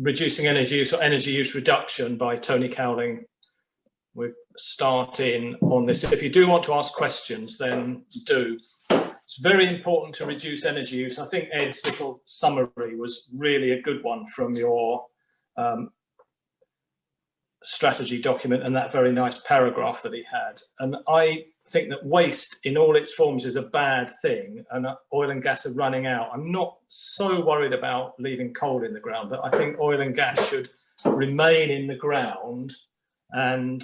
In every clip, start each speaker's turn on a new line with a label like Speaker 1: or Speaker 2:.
Speaker 1: Reducing Energy Use, or Energy Use Reduction by Tony Cowling. We're starting on this. If you do want to ask questions, then do. It's very important to reduce energy use. I think Ed's little summary was really a good one from your strategy document, and that very nice paragraph that he had. And I think that waste in all its forms is a bad thing, and oil and gas are running out. I'm not so worried about leaving coal in the ground, but I think oil and gas should remain in the ground, and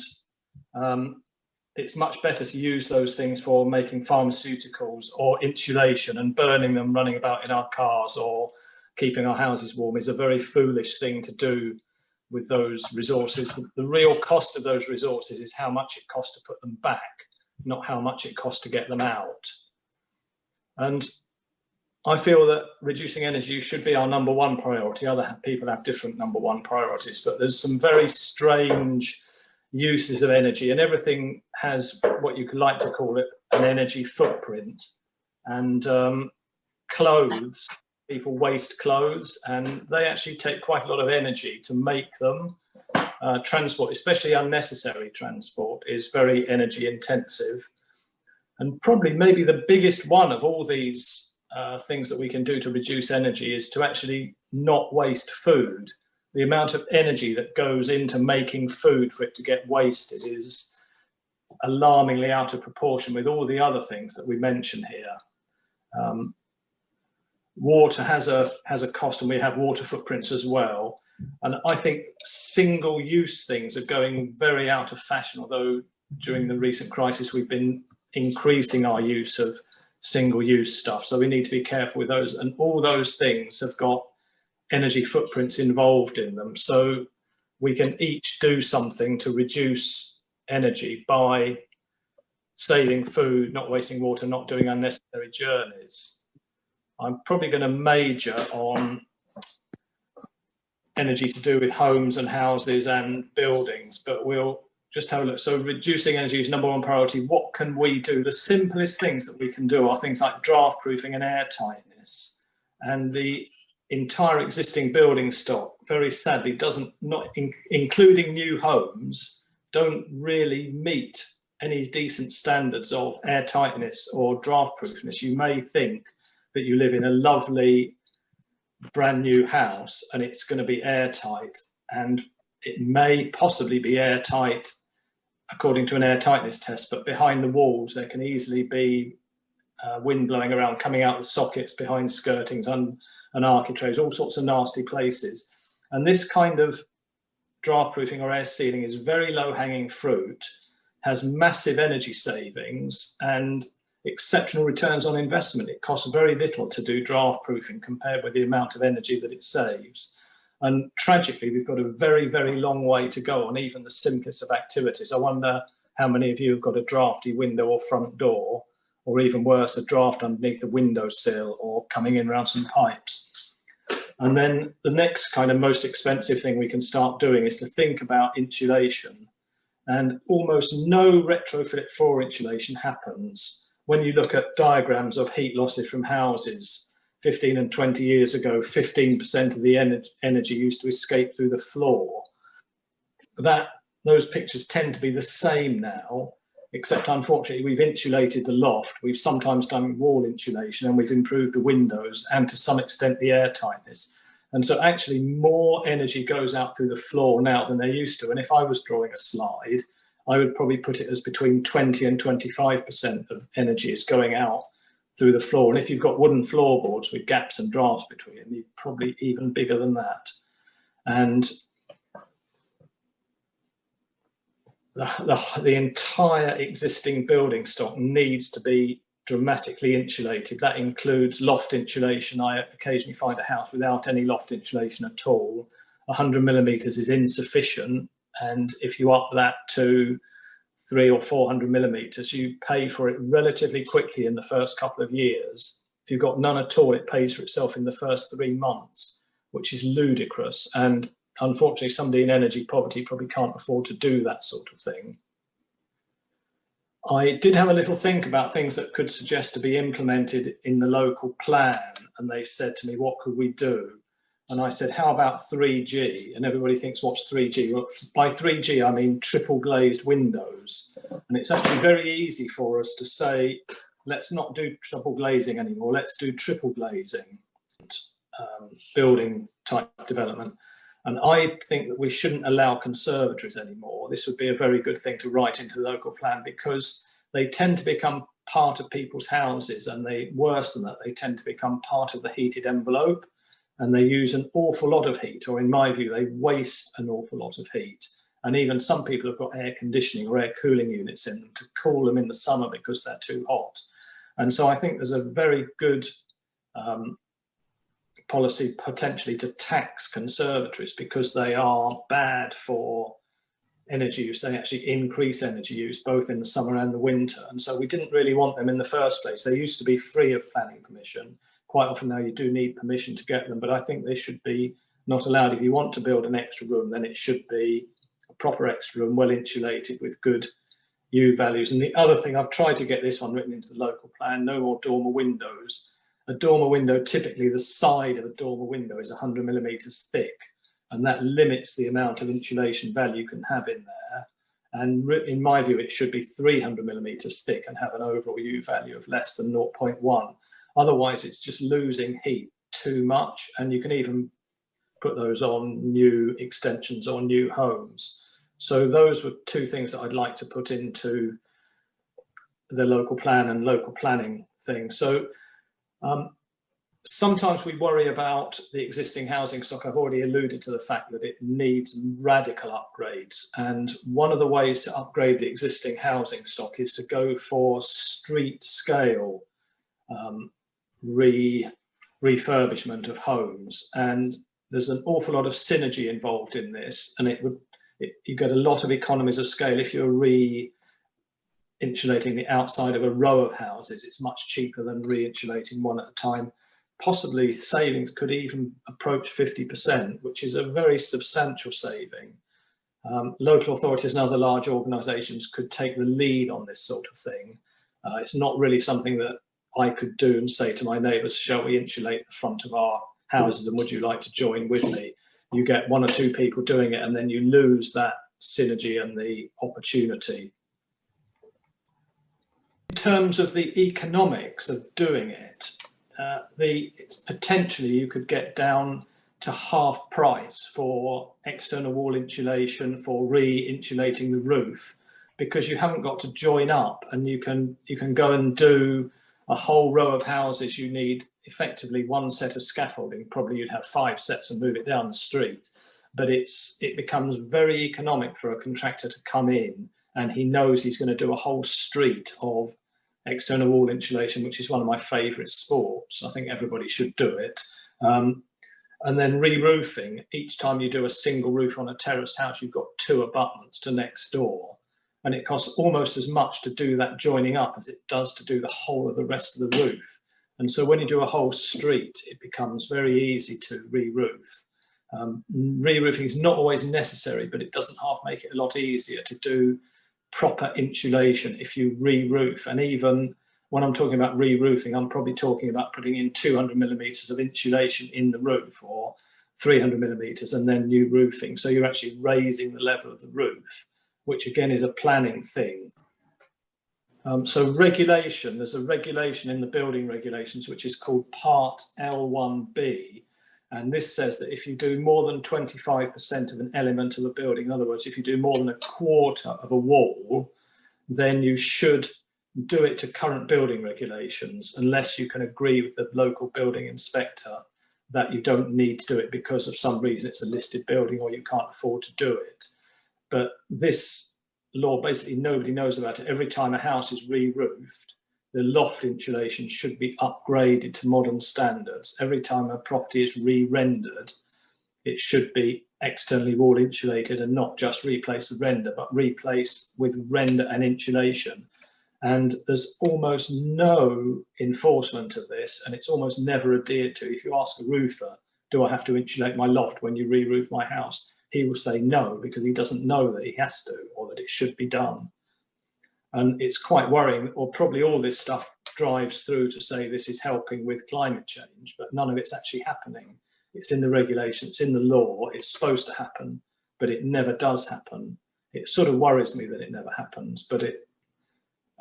Speaker 1: it's much better to use those things for making pharmaceuticals or insulation, and burning them running about in our cars or keeping our houses warm is a very foolish thing to do with those resources. The real cost of those resources is how much it costs to put them back, not how much it costs to get them out. And I feel that reducing energy use should be our number one priority. Other people have different number one priorities, but there's some very strange uses of energy, and everything has what you could like to call it an energy footprint. And clothes, people waste clothes, and they actually take quite a lot of energy to make them. Transport, especially unnecessary transport, is very energy intensive. And probably maybe the biggest one of all these things that we can do to reduce energy is to actually not waste food. The amount of energy that goes into making food for it to get wasted is alarmingly out of proportion with all the other things that we mention here. Water has a cost, and we have water footprints as well. And I think single-use things are going very out of fashion, although during the recent crisis we've been increasing our use of single-use stuff. So we need to be careful with those, and all those things have got energy footprints involved in them. So we can each do something to reduce energy by saving food, not wasting water, not doing unnecessary journeys. I'm probably going to major on energy to do with homes and houses and buildings, but we'll just have a look. So reducing energy is number one priority. What can we do? The simplest things that we can do are things like draft proofing and air tightness. And the entire existing building stock, very sadly, including new homes, don't really meet any decent standards of air tightness or draft proofness. You may think that you live in a lovely brand new house and it's going to be airtight, and it may possibly be airtight according to an air tightness test, but behind the walls there can easily be wind blowing around, coming out the sockets, behind skirtings and architraves, all sorts of nasty places. And this kind of draft proofing or air sealing is very low hanging fruit, has massive energy savings and exceptional returns on investment. It costs very little to do draft proofing compared with the amount of energy that it saves. And tragically, we've got a very, very long way to go on even the simplest of activities. I wonder how many of you have got a drafty window or front door, or even worse, a draft underneath the windowsill or coming in around some pipes. And then the next kind of most expensive thing we can start doing is to think about insulation. And almost no retrofit floor insulation happens. When you look at diagrams of heat losses from houses 15 and 20 years ago, 15% of the energy used to escape through the floor. Those pictures tend to be the same now, except unfortunately we've insulated the loft. We've sometimes done wall insulation, and we've improved the windows and to some extent the air tightness. And so actually more energy goes out through the floor now than there used to. And if I was drawing a slide, I would probably put it as between 20 and 25% of energy is going out through the floor. And if you've got wooden floorboards with gaps and drafts between them, you're probably even bigger than that. And the entire existing building stock needs to be dramatically insulated. That includes loft insulation. I occasionally find a house without any loft insulation at all. 100 millimeters is insufficient. And if you up that to 300 or 400 millimeters, you pay for it relatively quickly in the first couple of years. If you've got none at all, it pays for itself in the first 3 months, which is ludicrous. And unfortunately, somebody in energy poverty probably can't afford to do that sort of thing. I did have a little think about things that could suggest to be implemented in the local plan, and they said to me, what could we do? And I said, how about 3G? And everybody thinks, what's 3G? Well, by 3G, I mean triple glazed windows. And it's actually very easy for us to say, let's not do triple glazing anymore. Let's do triple glazing, building type development. And I think that we shouldn't allow conservatories anymore. This would be a very good thing to write into the local plan, because they tend to become part of people's houses, and worse than that, they tend to become part of the heated envelope, and they use an awful lot of heat, or in my view, they waste an awful lot of heat. And even some people have got air conditioning or air cooling units in them to cool them in the summer because they're too hot. And so I think there's a very good policy potentially to tax conservatories, because they are bad for energy use. They actually increase energy use both in the summer and the winter. And so we didn't really want them in the first place. They used to be free of planning permission. Quite often now you do need permission to get them, but I think they should be not allowed. If you want to build an extra room, then it should be a proper extra room, well insulated with good U values. And the other thing, I've tried to get this one written into the local plan, no more dormer windows. A dormer window, typically the side of a dormer window is 100 millimeters thick, and that limits the amount of insulation value you can have in there. And in my view, it should be 300 millimeters thick and have an overall U value of less than 0.1. Otherwise, it's just losing heat too much. And you can even put those on new extensions or new homes. So those were two things that I'd like to put into the local plan and local planning thing. So sometimes we worry about the existing housing stock. I've already alluded to the fact that it needs radical upgrades. And one of the ways to upgrade the existing housing stock is to go for street scale refurbishment of homes. And there's an awful lot of synergy involved in this. And you get a lot of economies of scale. If you're re-insulating the outside of a row of houses, it's much cheaper than re-insulating one at a time. Possibly savings could even approach 50%, which is a very substantial saving. Local authorities and other large organisations could take the lead on this sort of thing. It's not really something that I could do and say to my neighbours, shall we insulate the front of our houses and would you like to join with me? You get one or two people doing it and then you lose that synergy and the opportunity. In terms of the economics of doing it, potentially you could get down to half price for external wall insulation, for re-insulating the roof, because you haven't got to join up, and you can go and do a whole row of houses. You need effectively one set of scaffolding. Probably you'd have 5 sets and move it down the street, but it becomes very economic for a contractor to come in, and he knows he's going to do a whole street of external wall insulation, which is one of my favourite sports. I think everybody should do it. And then re-roofing. Each time you do a single roof on a terraced house, you've got 2 abutments to next door. And it costs almost as much to do that joining up as it does to do the whole of the rest of the roof. And so when you do a whole street, it becomes very easy to re-roof. Re-roofing is not always necessary, but it doesn't half make it a lot easier to do proper insulation if you re-roof. And even when I'm talking about re-roofing, I'm probably talking about putting in 200 millimeters of insulation in the roof, or 300 millimeters, and then new roofing. So you're actually raising the level of the roof, which again is a planning thing. So regulation, there's a regulation in the building regulations which is called Part L1B, and this says that if you do more than 25% of an element of a building, in other words, if you do more than a quarter of a wall, then you should do it to current building regulations, unless you can agree with the local building inspector that you don't need to do it because of some reason it's a listed building or you can't afford to do it. But this law, basically nobody knows about it. Every time a house is re-roofed, the loft insulation should be upgraded to modern standards. Every time a property is re-rendered, it should be externally wall insulated, and not just replace the render, but replace with render and insulation. And there's almost no enforcement of this, and it's almost never adhered to. If you ask a roofer, do I have to insulate my loft when you re-roof my house? He will say no, because he doesn't know that he has to, or that it should be done. And it's quite worrying, or probably all this stuff drives through to say this is helping with climate change, but none of it's actually happening. it's in the regulation, it's in the law, it's supposed to happen, but it never does happen. It sort of worries me that it never happens, but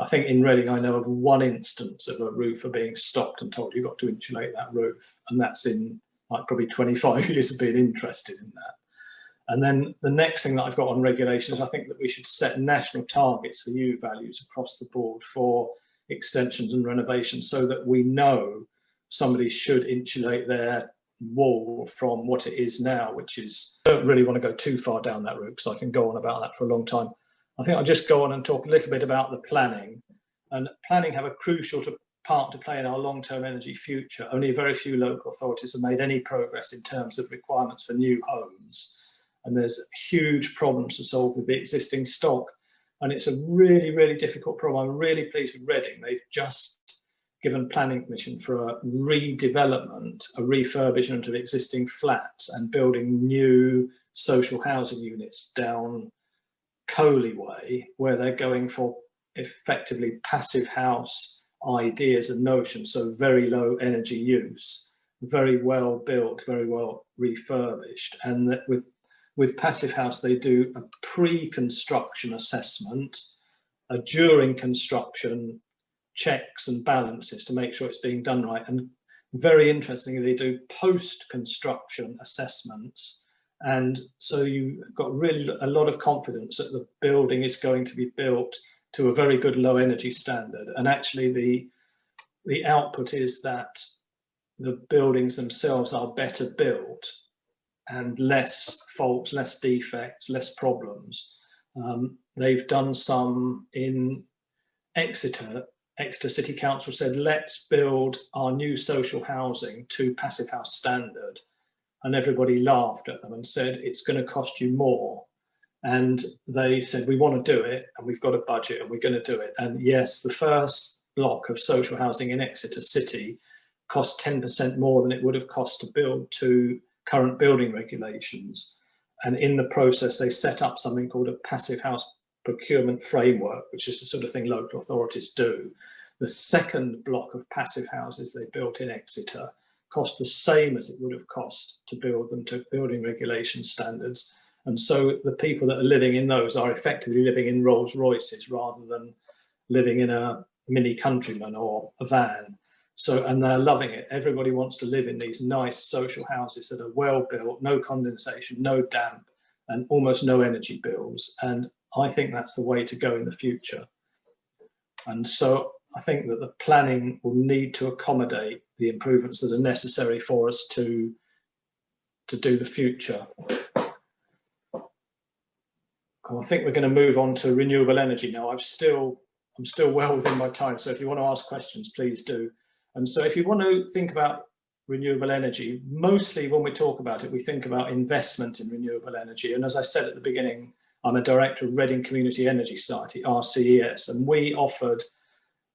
Speaker 1: I think in Reading I know of one instance of a roofer being stopped and told you've got to insulate that roof, and that's in like probably 25 years of being interested in that. And then the next thing that I've got on regulations, I think that we should set national targets for U values across the board for extensions and renovations, so that we know somebody should insulate their wall from what it is now, which is, I don't really want to go too far down that route because I can go on about that for a long time. I think I'll just go on and talk a little bit about the planning. And planning have a crucial part to play in our long-term energy future. Only very few local authorities have made any progress in terms of requirements for new homes. And there's huge problems to solve with the existing stock. And it's a really, really difficult problem. I'm really pleased with Reading. They've just given planning permission for a redevelopment, a refurbishment of existing flats and building new social housing units down Coley Way, where they're going for effectively passive house ideas and notions, so very low energy use, very well built, very well refurbished. And that with passive house, they do a pre-construction assessment, a during construction checks and balances to make sure it's being done right. And very interestingly, they do post-construction assessments. And so you've got really a lot of confidence that the building is going to be built to a very good low energy standard. And actually the output is that the buildings themselves are better built and less faults, less defects, less problems. They've done some in Exeter. Exeter City Council said, let's build our new social housing to passive house standard. And everybody laughed at them and said, it's going to cost you more. And they said, we want to do it, and we've got a budget, and we're going to do it. And yes, the first block of social housing in Exeter City cost 10% more than it would have cost to build to current building regulations. And in the process, they set up something called a passive house procurement framework, which is the sort of thing local authorities do. The second block of passive houses they built in Exeter cost the same as it would have cost to build them to building regulation standards. And so the people that are living in those are effectively living in Rolls Royces rather than living in a Mini Countryman or a van. So, and they're loving it. Everybody wants to live in these nice social houses that are well built, no condensation, no damp, and almost no energy bills. And I think that's the way to go in the future. And so I think that the planning will need to accommodate the improvements that are necessary for us to do the future. I think we're going to move on to renewable energy now. I'm still well within my time, so if you want to ask questions, please do. And so if you want to think about renewable energy, mostly when we talk about it, we think about investment in renewable energy. And as I said at the beginning, I'm a director of Reading Community Energy Society, RCES, and we offered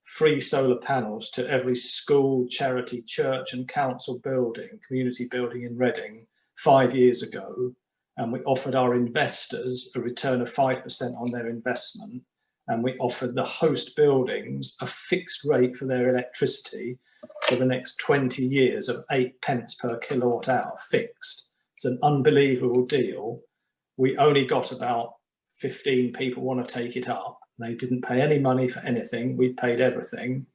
Speaker 1: free solar panels to every school, charity, church and council building, community building in Reading 5 years ago. And we offered our investors a return of 5% on their investment. And we offered the host buildings a fixed rate for their electricity for the next 20 years of 8 pence per kilowatt hour fixed. It's an unbelievable deal. We only got about 15 people want to take it up. They didn't pay any money for anything. We paid everything.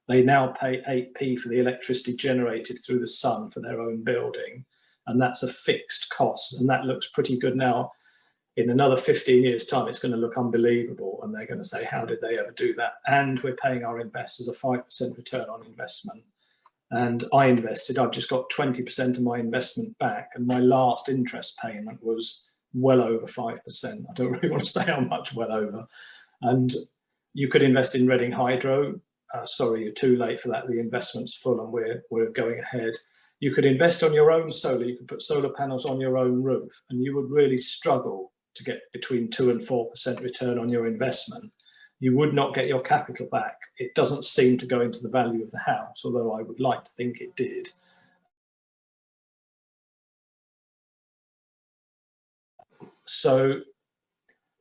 Speaker 1: They now pay 8p for the electricity generated through the sun for their own building. And that's a fixed cost. And that looks pretty good now. In another 15 years' time, it's going to look unbelievable. And they're going to say, how did they ever do that? And we're paying our investors a 5% return on investment. And I invested, I've just got 20% of my investment back. And my last interest payment was well over 5%. I don't really want to say how much well over. And you could invest in Reading Hydro. Sorry, you're too late for that. The investment's full and we're going ahead. You could invest on your own solar. You could put solar panels on your own roof, and you would really struggle to get between 2 and 4% return on your investment. You would not get your capital back. It doesn't seem to go into the value of the house, although I would like to think it did. So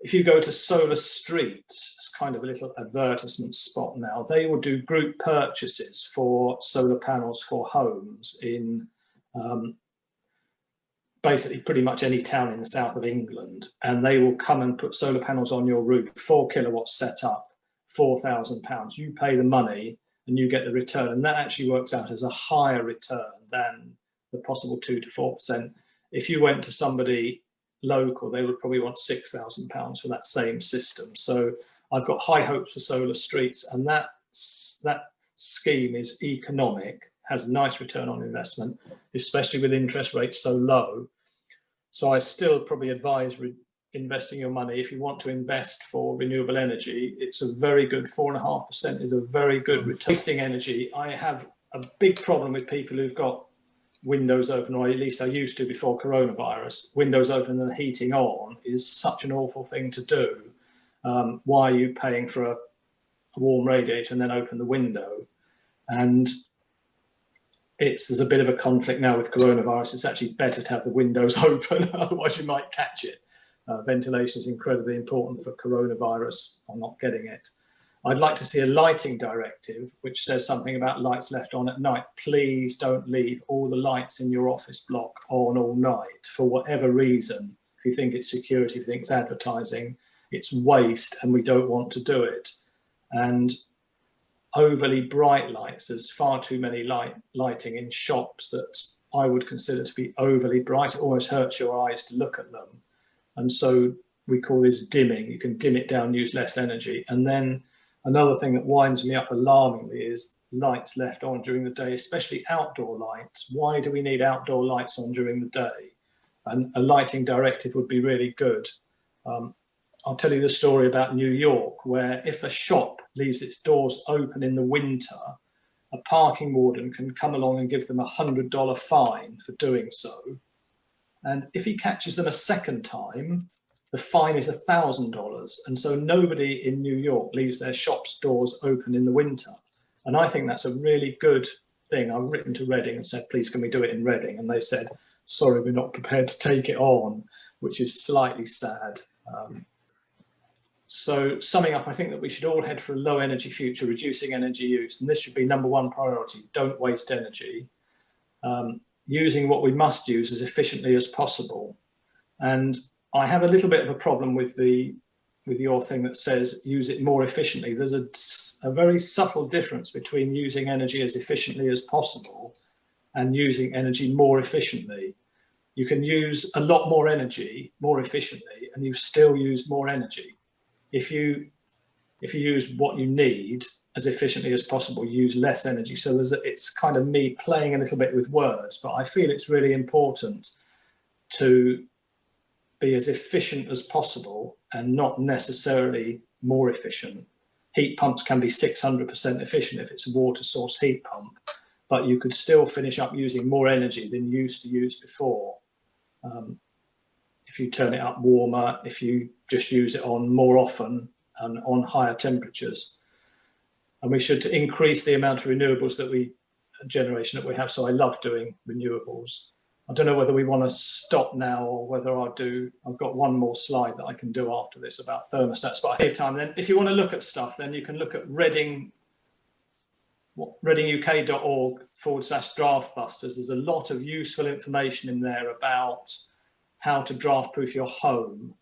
Speaker 1: if you go to Solar Streets, it's kind of a little advertisement spot now. They will do group purchases for solar panels for homes in basically pretty much any town in the south of England, and they will come and put solar panels on your roof, 4 kilowatts set up, £4,000. You pay the money and you get the return, and that actually works out as a higher return than the possible 2 to 4%. If you went to somebody local, they would probably want £6,000 for that same system. So I've got high hopes for solar streets, and that scheme is economic, has a nice return on investment, especially with interest rates so low. So I still probably advise investing your money. If you want to invest for renewable energy, it's a very good 4.5% is a very good return. Wasting energy, I have a big problem with people who've got windows open, or at least I used to before coronavirus. Windows open and the heating on is such an awful thing to do. Why are you paying for a warm radiator and then open the window? And there's a bit of a conflict now with coronavirus. It's actually better to have the windows open, otherwise you might catch it. Ventilation is incredibly important for coronavirus. I'm not getting it. I'd like to see a lighting directive which says something about lights left on at night. Please don't leave all the lights in your office block on all night for whatever reason. If you think it's security, if you think it's advertising, it's waste, and we don't want to do it. And overly bright lights, there's far too many lighting in shops that I would consider to be overly bright. It almost hurts your eyes to look at them. And so we call this dimming. You can dim it down, use less energy. And then another thing that winds me up alarmingly is lights left on during the day, especially outdoor lights. Why do we need outdoor lights on during the day? And a lighting directive would be really good. I'll tell you the story about New York, where if a shop leaves its doors open in the winter, a parking warden can come along and give them a $100 fine for doing so. And if he catches them a second time, the fine is $1,000. And so nobody in New York leaves their shop's doors open in the winter. And I think that's a really good thing. I've written to Reading and said, please, can we do it in Reading? And they said, sorry, we're not prepared to take it on, which is slightly sad. So summing up, I think that we should all head for a low energy future, reducing energy use. And this should be number one priority. Don't waste energy. Using what we must use as efficiently as possible. And I have a little bit of a problem with your thing that says use it more efficiently. There's a very subtle difference between using energy as efficiently as possible and using energy more efficiently. You can use a lot more energy more efficiently and you still use more energy. If you use what you need as efficiently as possible, use less energy. So it's kind of me playing a little bit with words, but I feel it's really important to be as efficient as possible and not necessarily more efficient. Heat pumps can be 600% efficient if it's a water source heat pump, but you could still finish up using more energy than you used to use before. If you turn it up warmer, if you just use it on more often and on higher temperatures. And we should increase the amount of renewables generation that we have. So I love doing renewables. I don't know whether we want to stop now or whether I've got one more slide that I can do after this about thermostats, but I save time. Then if you want to look at stuff, then you can look at readinguk.org/draftbusters. There's a lot of useful information in there about how to draft proof your home.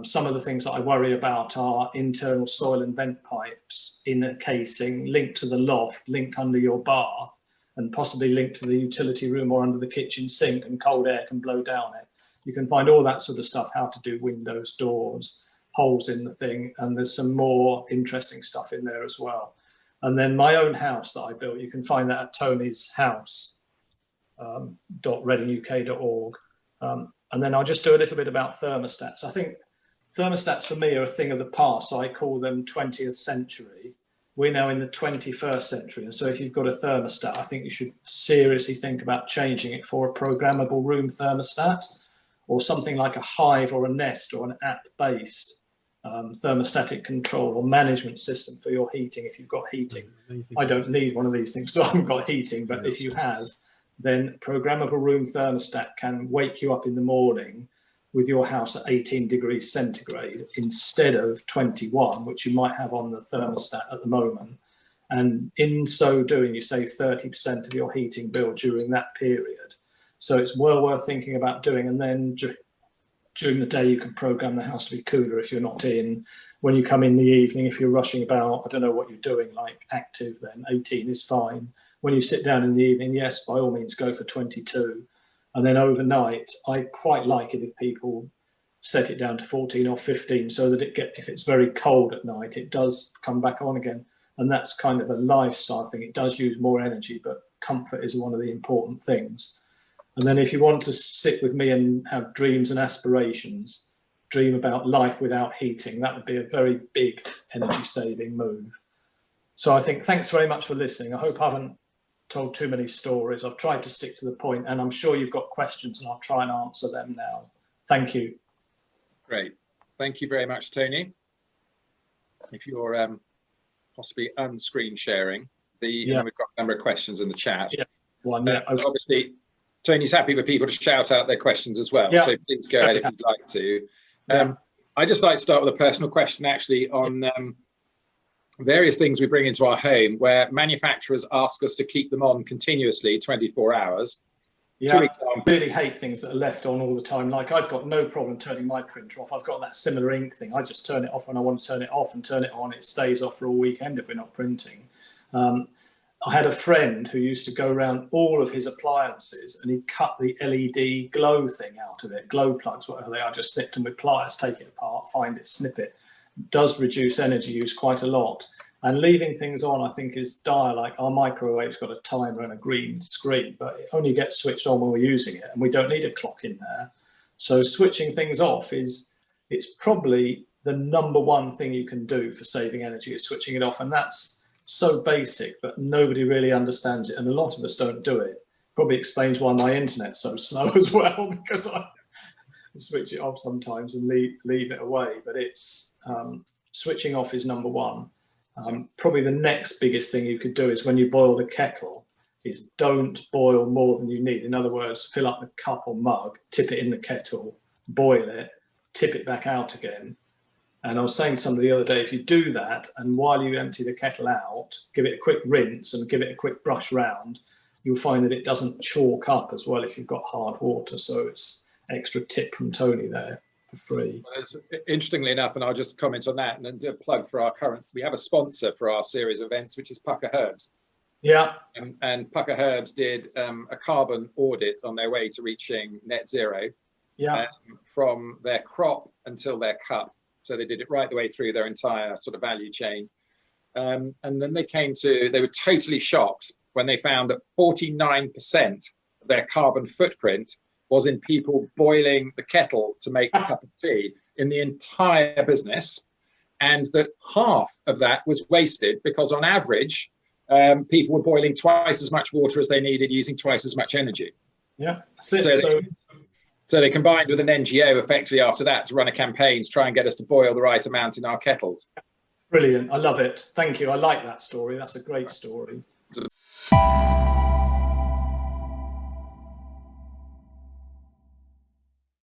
Speaker 1: Some of the things that I worry about are internal soil and vent pipes in a casing, linked to the loft, linked under your bath, and possibly linked to the utility room or under the kitchen sink, and cold air can blow down it. You can find all that sort of stuff, how to do windows, doors, holes in the thing, and there's some more interesting stuff in there as well. And then my own house that I built, you can find that at Tony's house, .readinguk.org. And then I'll just do a little bit about thermostats. I think thermostats for me are a thing of the past, so I call them 20th century. We're now in the 21st century. And so if you've got a thermostat, I think you should seriously think about changing it for a programmable room thermostat, or something like a Hive or a Nest or an app-based thermostatic control or management system for your heating if you've got heating. I don't need one of these things, so I haven't got heating, but if you have, then programmable room thermostat can wake you up in the morning with your house at 18 degrees centigrade instead of 21, which you might have on the thermostat at the moment. And in so doing, you save 30% of your heating bill during that period. So it's well worth thinking about doing. And then during the day, you can program the house to be cooler if you're not in. When you come in the evening, if you're rushing about, I don't know what you're doing, like active, then 18 is fine. When you sit down in the evening, yes, by all means, go for 22. And then overnight, I quite like it if people set it down to 14 or 15 so that if it's very cold at night, it does come back on again. And that's kind of a lifestyle thing. It does use more energy, but comfort is one of the important things. And then if you want to sit with me and have dreams and aspirations, dream about life without heating, that would be a very big energy saving move. So I think thanks very much for listening. I hope I haven't told too many stories. I've tried to stick to the point, and I'm sure you've got questions and I'll try and answer them now. Thank you.
Speaker 2: Great. Thank you very much, Tony. If you're possibly unscreen sharing, we've got a number of questions in the chat.
Speaker 1: Yeah.
Speaker 2: Obviously, Tony's happy for people to shout out their questions as well. So please go ahead if you'd like to. I'd just like to start with a personal question actually on various things we bring into our home where manufacturers ask us to keep them on continuously 24 hours.
Speaker 1: Yeah, I really hate things that are left on all the time. Like I've got no problem turning my printer off. I've got that similar ink thing. I just turn it off when I want to turn it off and turn it on. It stays off for a weekend if we're not printing. I had a friend who used to go around all of his appliances and he'd cut the LED glow thing out of it, glow plugs, whatever they are, just snip them with pliers, take it apart, find it, snip it. Does reduce energy use quite a lot. And leaving things on, I think, is dire. Like our microwave's got a timer and a green screen, but it only gets switched on when we're using it, and we don't need a clock in there. So switching things off it's probably the number one thing you can do for saving energy is switching it off. And that's so basic, but nobody really understands it. And a lot of us don't do it. Probably explains why my internet's so slow as well, because I switch it off sometimes and leave it away. But it's switching off is number one. Probably the next biggest thing you could do is when you boil the kettle is don't boil more than you need. In other words, fill up the cup or mug, tip it in the kettle, boil it, tip it back out again. And I was saying to somebody the other day, if you do that, and while you empty the kettle out, give it a quick rinse and give it a quick brush round, you'll find that it doesn't chalk up as well if you've got hard water. So it's extra tip from Tony there for free.
Speaker 2: Interestingly enough, and I'll just comment on that and do a plug for we have a sponsor for our series of events, which is Pucker Herbs.
Speaker 1: Yeah.
Speaker 2: And Pucker Herbs did a carbon audit on their way to reaching net zero.
Speaker 1: Yeah.
Speaker 2: From their crop until their cup. So they did it right the way through their entire sort of value chain. And then they were totally shocked when they found that 49% of their carbon footprint was in people boiling the kettle to make a cup of tea in the entire business. And that half of that was wasted because on average, people were boiling twice as much water as they needed, using twice as much energy.
Speaker 1: Yeah, that's it.
Speaker 2: So they combined with an NGO effectively after that to run a campaign to try and get us to boil the right amount in our kettles.
Speaker 1: Brilliant. I love it. Thank you. I like that story. That's a great story.